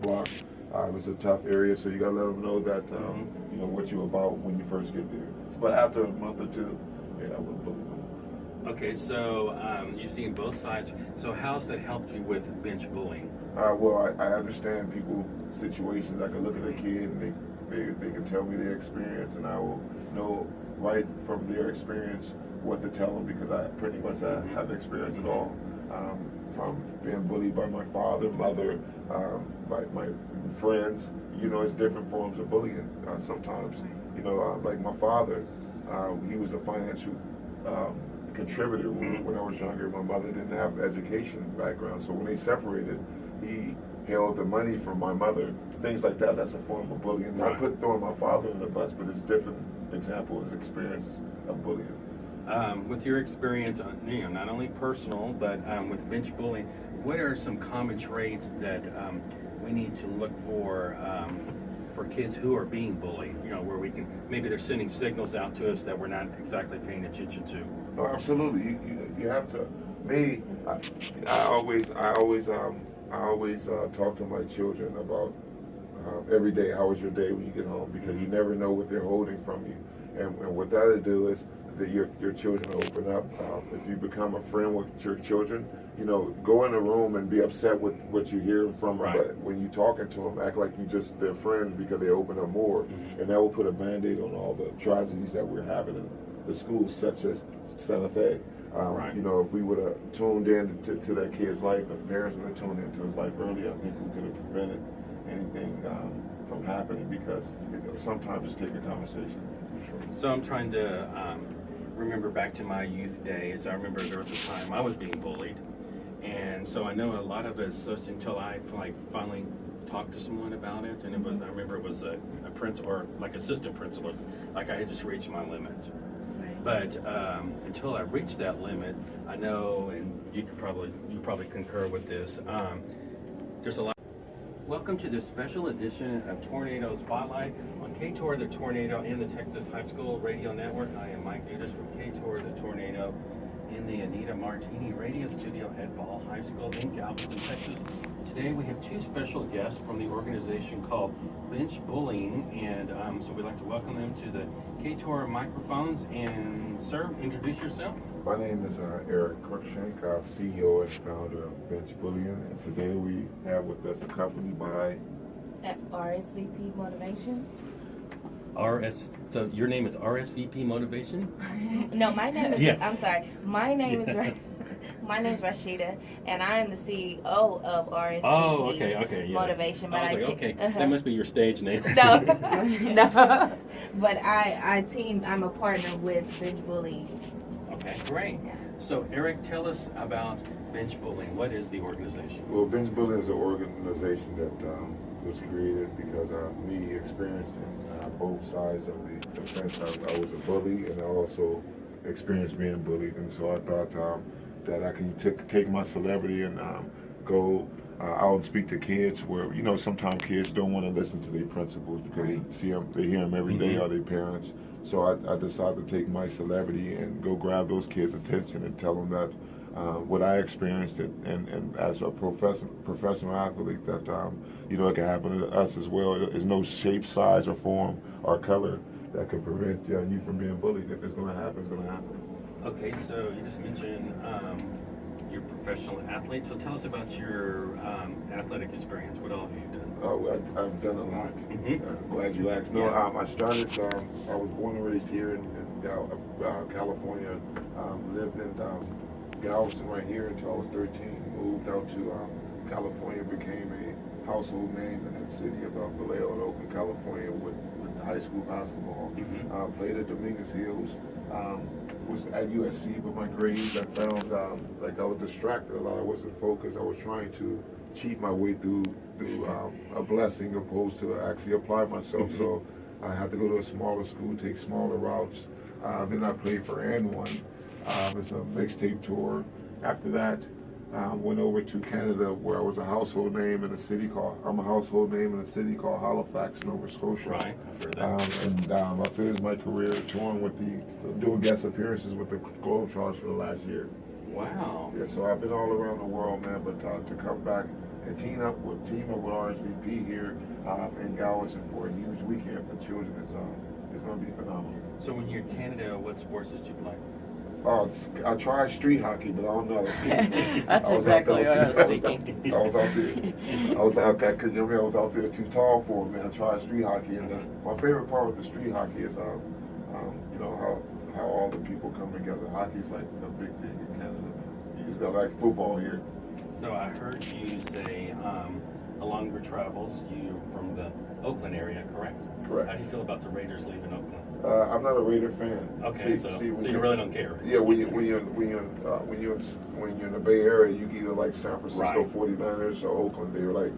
block. It's a tough area, so you got to let them know that you know what you're about when you first get there. But after a month or two, yeah, I would bully them. Okay, so you've seen both sides. So how's that helped you with bench bullying? Well, I understand people's situations. I can look at a kid and they can tell me their experience, and I will know right from their experience what to tell them, because I pretty much have experienced it all. From being bullied by my father, mother, by my friends. You know, it's different forms of bullying. Sometimes, you know, like my father, he was a financial contributor when I was younger. My mother didn't have education background, so when they separated, he held the money from my mother. Things like that. That's a form of bullying. Not throwing my father in the bus, but it's a different example, his experience of bullying. With your experience, you know, not only personal, but with bench bullying, what are some common traits that we need to look for kids who are being bullied? You know, where we can, maybe they're sending signals out to us that we're not exactly paying attention to. Oh, absolutely. You have to. Me, I always talk to my children about every day. How was your day when you get home? Because you never know what they're holding from you, and what that'll do is that your children open up. If you become a friend with your children, you know, go in a room and be upset with what you hear from them. But when you're talking to them, act like you just their friends, because they open up more, and that will put a Band-Aid on all the tragedies that we're having in the schools, such as Santa Fe. You know, if we would have tuned in to that kid's life, if parents would have tuned into his life earlier, I think we could have prevented anything from happening, because sometimes it's taking conversation. So I'm trying to remember back to my youth days. I remember there was a time I was being bullied, and so I know a lot of it's just until I finally talked to someone about it, and I remember it was a principal or like assistant principal, like I had just reached my limit. But until I reached that limit, I know, and you probably concur with this. There's a lot. Welcome to this special edition of Tornado Spotlight on K-Tor, the Tornado, and the Texas High School Radio Network. I am Mike Dudas from K-Tor, the Tornado, in the Anita Martini Radio Studio at Ball High School in Galveston, Texas. Today we have two special guests from the organization called Bench Bullying, and so we'd like to welcome them to the K-Tor microphones. And sir, introduce yourself. My name is Eric Crookshank. I'm CEO and founder of Bench Bullying, and today we have with us accompanied by RSVP Motivation. So your name is RSVP Motivation? No, my name is. I'm sorry. My name is. My name is Rashida, and I am the CEO of RSVP. Oh, okay, yeah. Motivation. But I was like, okay, that must be your stage name. No, no. But I'm a partner with Bench Bullying. Okay, great. So Eric, tell us about Bench Bullying. What is the organization? Well, Bench Bullying is an organization that was created because me experiencing both sides of the fence. I was a bully, and I also experienced being bullied, and so I thought that I can take my celebrity and go out and speak to kids where, you know, sometimes kids don't want to listen to their principals because they hear them every day, or their parents. So I decided to take my celebrity and go grab those kids' attention and tell them that what I experienced, and as a professional athlete, that you know, it can happen to us as well. There's no shape, size, or form or color that could prevent you from being bullied. If it's going to happen, it's going to happen. Okay, so you just mentioned you're a professional athlete. So tell us about your athletic experience. What all have you done? Oh, I've done a lot. Glad you asked. No, I started. I was born and raised here in California. Lived in Galveston right here until I was 13. Moved out to California, became a household name in the city of Vallejo in Oakland, California, with high school basketball. Played at Dominguez Hills. Was at USC, but my grades, I found like I was distracted a lot. I wasn't focused. I was trying to cheat my way through a blessing opposed to actually apply myself. So I had to go to a smaller school, take smaller routes. Then I played for N1. It's a mixtape tour. After that, went over to Canada, where I was a household name in a city called Halifax, Nova Scotia. Right, I've heard that. And I finished my career touring doing guest appearances with the Globetrotters for the last year. Wow. Yeah, so I've been all around the world, man. But to come back and team up with RSVP here in Galveston for a huge weekend for children. It's going to be phenomenal. So when you're in Canada, what sports did you play? I tried street hockey, but I don't know. That's exactly what I was thinking. I was out there. Cause you know, I was out there too tall for it, man. I tried street hockey, and my favorite part with the street hockey is, you know, how all the people come together. Hockey is like a big thing in Canada. You just got like football here. So I heard you say, along your travels, you from the Oakland area, correct? Correct. How do you feel about the Raiders leaving Oakland? I'm not a Raider fan. Okay, so you really don't care. Yeah, when you're in the Bay Area, you can either like San Francisco Right. 49ers or Oakland. They're like